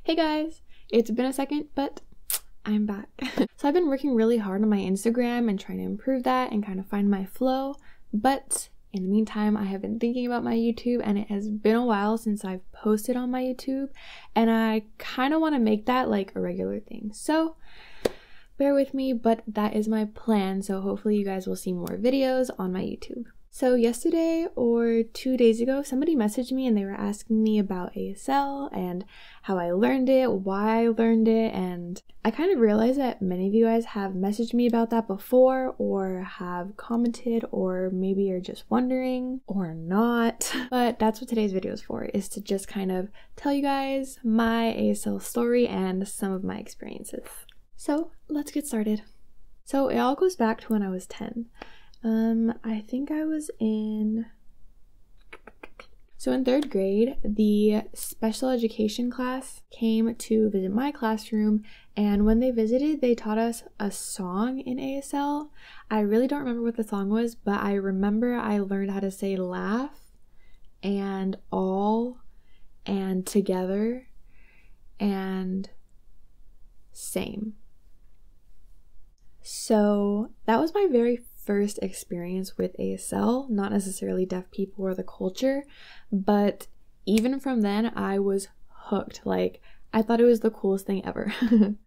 Hey guys, it's been a second, but I'm back. So I've been working really hard on my Instagram and trying to improve that and kind of find my flow, but in the meantime, I have been thinking about my YouTube, and it has been a while since I've posted on my YouTube, and I kind of want to make that like a regular thing. So bear with me, but that is my plan. So hopefully you guys will see more videos on my YouTube. So yesterday or 2 days ago, somebody messaged me and they were asking me about ASL and how I learned it, why I learned it, and I kind of realized that many of you guys have messaged me about that before or have commented or maybe you're just wondering or not. But that's what today's video is for, is to just kind of tell you guys my ASL story and some of my experiences. So let's get started. So it all goes back to when I was 10. I think I was in 3rd grade, the special education class came to visit my classroom, and when they visited, they taught us a song in ASL. I really don't remember what the song was, but I remember I learned how to say laugh and all and together and same. So that was my very first experience with ASL, not necessarily deaf people or the culture, but even from then I was hooked. Like, I thought it was the coolest thing ever.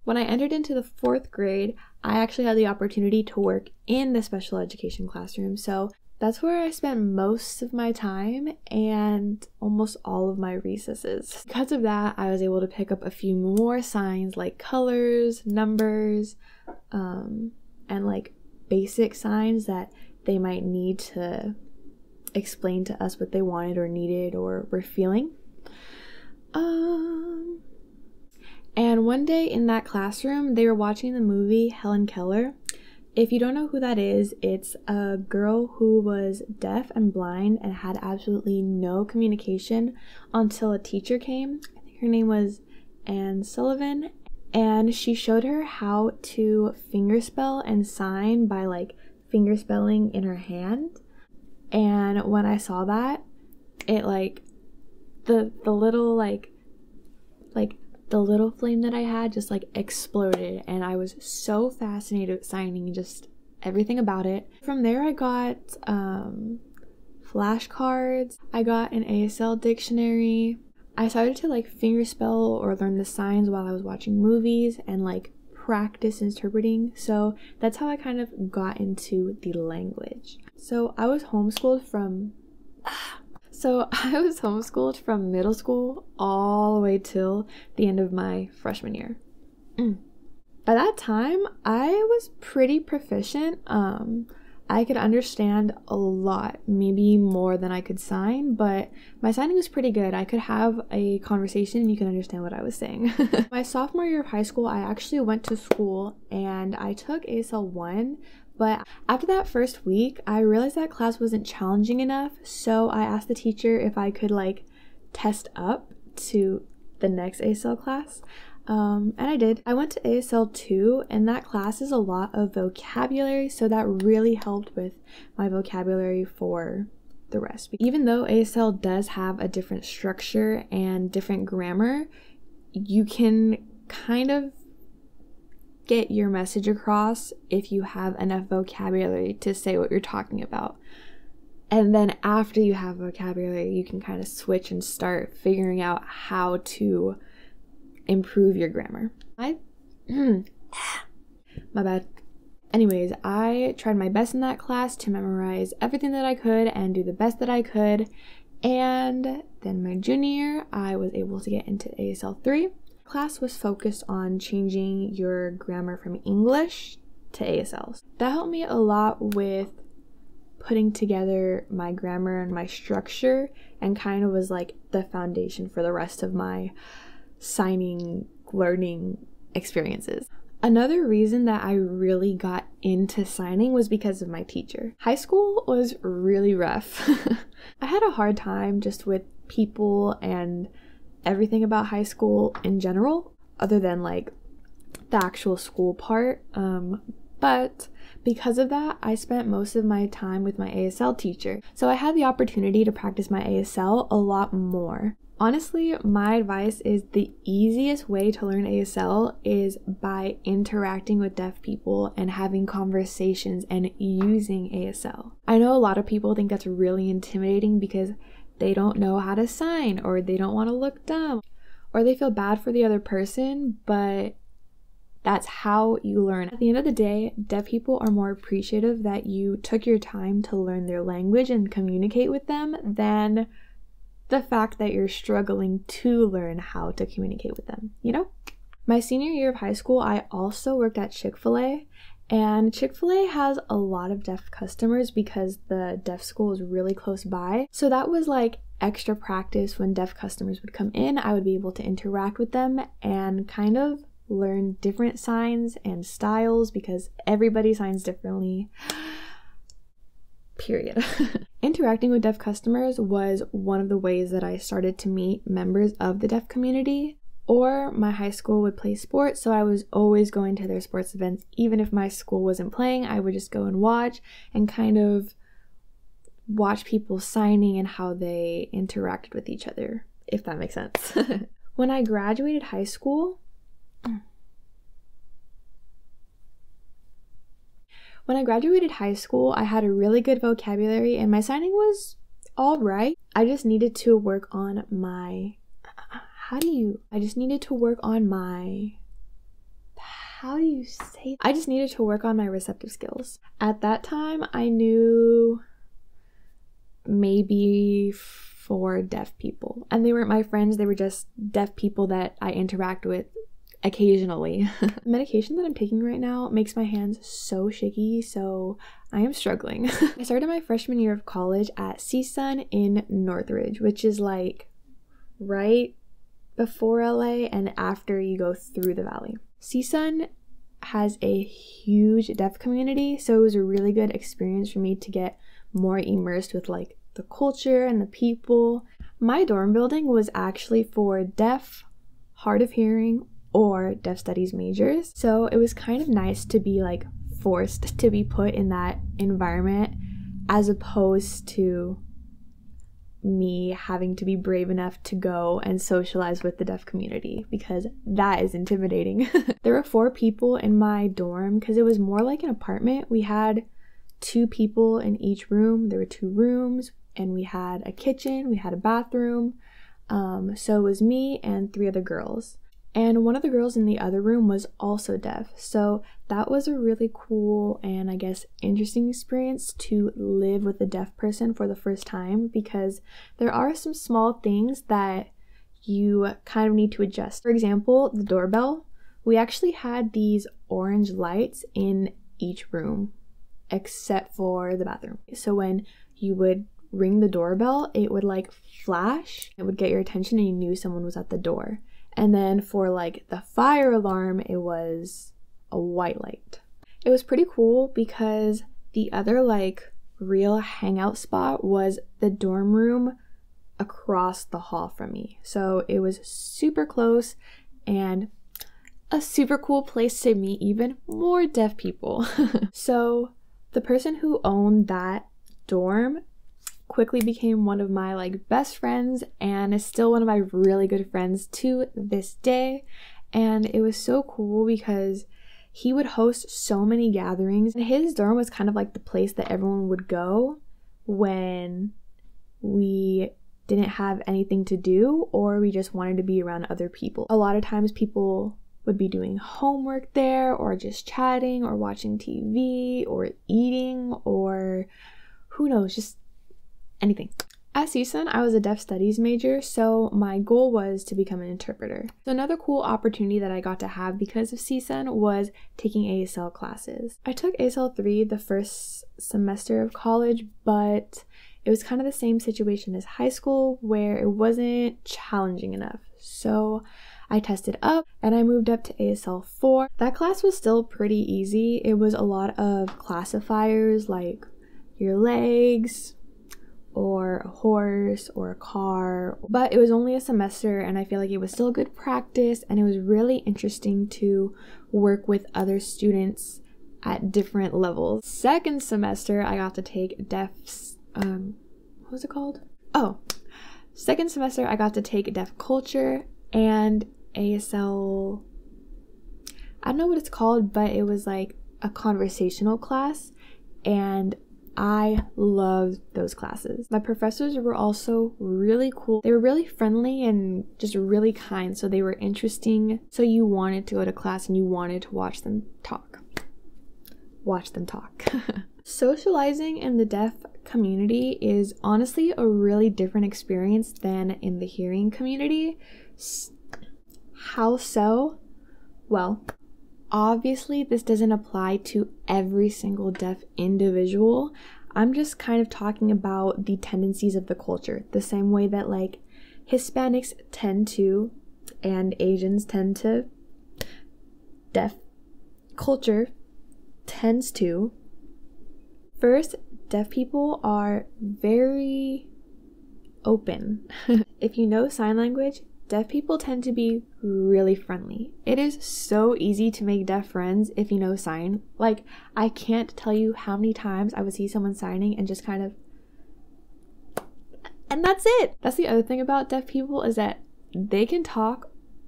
When I entered into the 4th grade, I actually had the opportunity to work in the special education classroom, so that's where I spent most of my time and almost all of my recesses. Because of that, I was able to pick up a few more signs like colors, numbers, and like basic signs that they might need to explain to us what they wanted or needed or were feeling. And one day in that classroom, they were watching the movie Helen Keller. If you don't know who that is, it's a girl who was deaf and blind and had absolutely no communication until a teacher came. I think her name was Anne Sullivan. And she showed her how to fingerspell and sign by like fingerspelling in her hand. And when I saw that, it like the little the little flame that I had just like exploded, and I was so fascinated with signing and just everything about it. From there I got flashcards, I got an ASL dictionary. I started to like fingerspell or learn the signs while I was watching movies and like practice interpreting. So that's how I kind of got into the language. So I was homeschooled from middle school all the way till the end of my freshman year. By that time, I was pretty proficient. I could understand a lot, maybe more than I could sign, but my signing was pretty good. I could have a conversation and you could understand what I was saying. My sophomore year of high school, I actually went to school and I took ASL 1, but after that first week, I realized that class wasn't challenging enough, so I asked the teacher if I could like test up to the next ASL class. And I did. I went to ASL 2, and that class is a lot of vocabulary, so that really helped with my vocabulary for the rest. Even though ASL does have a different structure and different grammar, you can kind of get your message across if you have enough vocabulary to say what you're talking about. And then after you have vocabulary, you can kind of switch and start figuring out how to improve your grammar. My bad. Anyways, I tried my best in that class to memorize everything that I could and do the best that I could. And then my junior year, I was able to get into ASL 3. Class was focused on changing your grammar from English to ASL. That helped me a lot with putting together my grammar and my structure, and kind of was like the foundation for the rest of my signing learning experiences. Another reason that I really got into signing was because of my teacher. High school was really rough. I had a hard time just with people and everything about high school in general, other than like the actual school part. But because of that, I spent most of my time with my ASL teacher. So I had the opportunity to practice my ASL a lot more. Honestly, my advice is the easiest way to learn ASL is by interacting with deaf people and having conversations and using ASL. I know a lot of people think that's really intimidating because they don't know how to sign, or they don't want to look dumb, or they feel bad for the other person, but that's how you learn. At the end of the day, deaf people are more appreciative that you took your time to learn their language and communicate with them than the fact that you're struggling to learn how to communicate with them, you know? My senior year of high school, I also worked at Chick-fil-A, and Chick-fil-A has a lot of deaf customers because the deaf school is really close by. So that was like extra practice. When deaf customers would come in, I would be able to interact with them and kind of learn different signs and styles because everybody signs differently. Period. Interacting with deaf customers was one of the ways that I started to meet members of the deaf community. Or my high school would play sports, so I was always going to their sports events. Even if my school wasn't playing, I would just go and watch and kind of watch people signing and how they interacted with each other, if that makes sense. When I graduated high school, I had a really good vocabulary and my signing was all right. I just needed to work on my receptive skills. At that time, I knew maybe 4 deaf people, and they weren't my friends, they were just deaf people that I interact with occasionally. The medication that I'm taking right now makes my hands so shaky, so I am struggling. I started my freshman year of college at CSUN in Northridge, which is like right before LA and after you go through the valley. CSUN has a huge deaf community, so it was a really good experience for me to get more immersed with like the culture and the people. My dorm building was actually for deaf, hard of hearing, or deaf studies majors, so it was kind of nice to be like forced to be put in that environment as opposed to me having to be brave enough to go and socialize with the deaf community, because that is intimidating. There were 4 people in my dorm because it was more like an apartment. We had 2 people in each room. There were 2 rooms and we had a kitchen, we had a bathroom. So it was me and 3 other girls. And one of the girls in the other room was also deaf. So that was a really cool and I guess interesting experience to live with a deaf person for the first time, because there are some small things that you kind of need to adjust. For example, the doorbell. We actually had these orange lights in each room except for the bathroom. So when you would ring the doorbell, it would like flash. It would get your attention and you knew someone was at the door. And then for like the fire alarm, it was a white light. It was pretty cool because the other like real hangout spot was the dorm room across the hall from me. So it was super close and a super cool place to meet even more deaf people. So the person who owned that dorm quickly became one of my like best friends and is still one of my really good friends to this day. And it was so cool because he would host so many gatherings, and his dorm was kind of like the place that everyone would go when we didn't have anything to do or we just wanted to be around other people. A lot of times people would be doing homework there or just chatting or watching TV or eating or who knows, just anything. At CSUN, I was a deaf studies major, so my goal was to become an interpreter. So another cool opportunity that I got to have because of CSUN was taking ASL classes. I took ASL 3 the first semester of college, but it was kind of the same situation as high school where it wasn't challenging enough. So I tested up and I moved up to ASL 4. That class was still pretty easy. It was a lot of classifiers like your legs, or a horse or a car, but it was only a semester and I feel like it was still good practice, and it was really interesting to work with other students at different levels. Second semester I got to take deaf what was it called? Oh, Second semester, I got to take deaf culture and ASL. I don't know what it's called, but it was like a conversational class, and I loved those classes. My professors were also really cool. They were really friendly and just really kind, so they were interesting. So you wanted to go to class and you wanted to watch them talk. Socializing in the deaf community is honestly a really different experience than in the hearing community. How so? Well, obviously, this doesn't apply to every single deaf individual. I'm just kind of talking about the tendencies of the culture, the same way that like Hispanics tend to and Asians tend to, deaf culture tends to. First, deaf people are very open. If you know sign language, deaf people tend to be really friendly. It is so easy to make deaf friends if you know sign. Like, I can't tell you how many times I would see someone signing and just kind of... And that's it! That's the other thing about deaf people, is that they can talk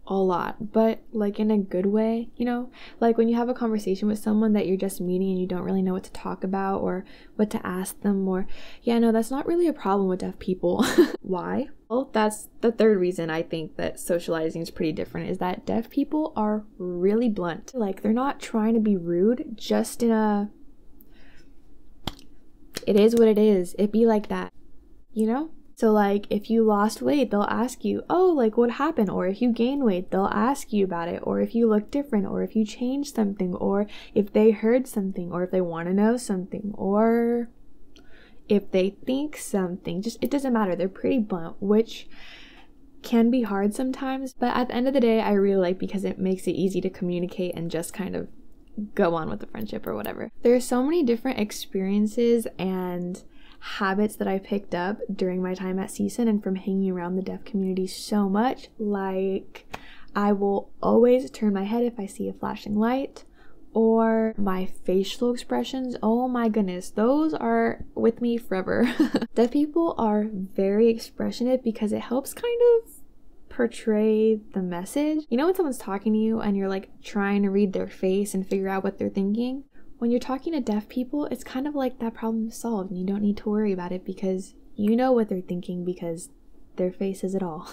a lot, but like in a good way, you know? Like when you have a conversation with someone that you're just meeting and you don't really know what to talk about or what to ask them, or yeah, no, that's not really a problem with deaf people. Why? Well, that's the third reason I think that socializing is pretty different, is that deaf people are really blunt. Like, they're not trying to be rude, just in a... It is what it is. It be like that, you know? So like, if you lost weight, they'll ask you, oh, like what happened? Or if you gain weight, they'll ask you about it. Or if you look different, or if you changed something, or if they heard something, or if they want to know something, or if they think something. Just, it doesn't matter. They're pretty blunt, which can be hard sometimes. But at the end of the day, I really like, because it makes it easy to communicate and just kind of go on with the friendship or whatever. There are so many different experiences and habits that I picked up during my time at CSUN and from hanging around the deaf community so much. Like, I will always turn my head if I see a flashing light, or my facial expressions. Oh my goodness, those are with me forever. Deaf people are very expressionate because it helps kind of portray the message. You know when someone's talking to you and you're like trying to read their face and figure out what they're thinking? When you're talking to deaf people, it's kind of like that problem is solved and you don't need to worry about it, because you know what they're thinking because their face says it all.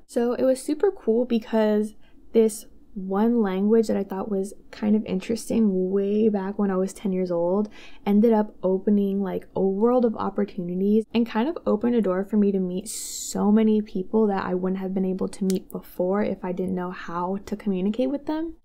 So it was super cool, because this one language that I thought was kind of interesting way back when I was 10 years old ended up opening like a world of opportunities and kind of opened a door for me to meet so many people that I wouldn't have been able to meet before if I didn't know how to communicate with them.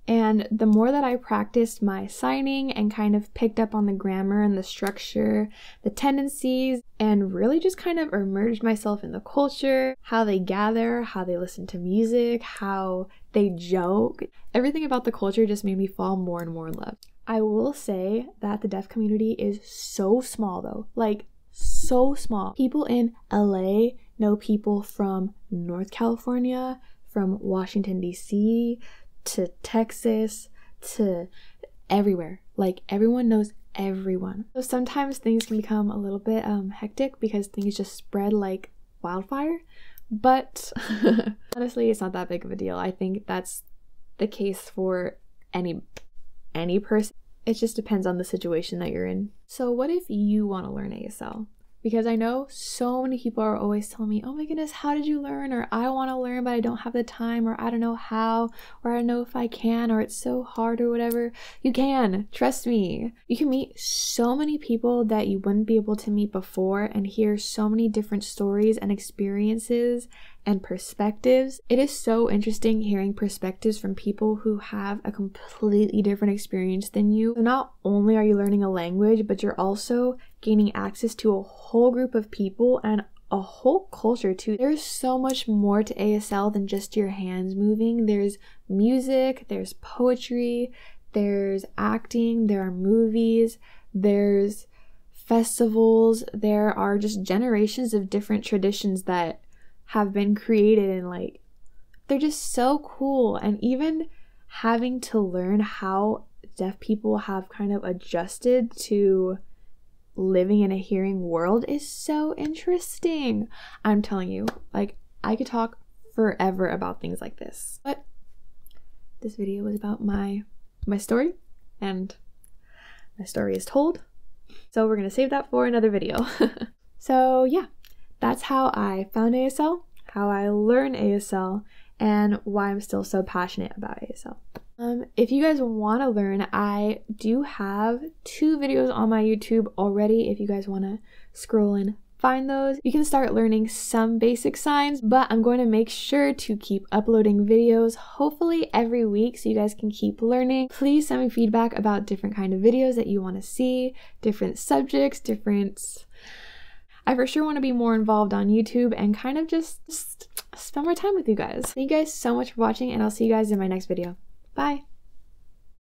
And the more that I practiced my signing and kind of picked up on the grammar and the structure, the tendencies, and really just kind of immersed myself in the culture, how they gather, how they listen to music, how they joke, everything about the culture just made me fall more and more in love. I will say that the deaf community is so small though, like so small. People in LA know people from North California, from Washington, D.C., to Texas, to everywhere. Like, everyone knows everyone. So sometimes things can become a little bit hectic because things just spread like wildfire, but honestly, it's not that big of a deal. I think that's the case for any person. It just depends on the situation that you're in. So what if you want to learn ASL? Because I know so many people are always telling me, oh my goodness, how did you learn? Or I want to learn, but I don't have the time, or I don't know how, or I don't know if I can, or it's so hard, or whatever. You can, trust me. You can meet so many people that you wouldn't be able to meet before and hear so many different stories and experiences and perspectives. It is so interesting hearing perspectives from people who have a completely different experience than you. So not only are you learning a language, but you're also gaining access to a whole group of people and a whole culture too. There's so much more to ASL than just your hands moving. There's music, there's poetry, there's acting, there are movies, there's festivals, there are just generations of different traditions that have been created, and like, they're just so cool. And even having to learn how deaf people have kind of adjusted to living in a hearing world is so interesting. I'm telling you, like, I could talk forever about things like this. But this video was about my story, and my story is told. So we're gonna save that for another video. So yeah, that's how I found ASL, how I learned ASL, and why I'm still so passionate about ASL. If you guys want to learn, I do have 2 videos on my YouTube already. If you guys want to scroll and find those, you can start learning some basic signs, but I'm going to make sure to keep uploading videos, hopefully every week, so you guys can keep learning. Please send me feedback about different kind of videos that you want to see, different subjects, I for sure want to be more involved on YouTube and kind of just spend more time with you guys. Thank you guys so much for watching, and I'll see you guys in my next video. Bye!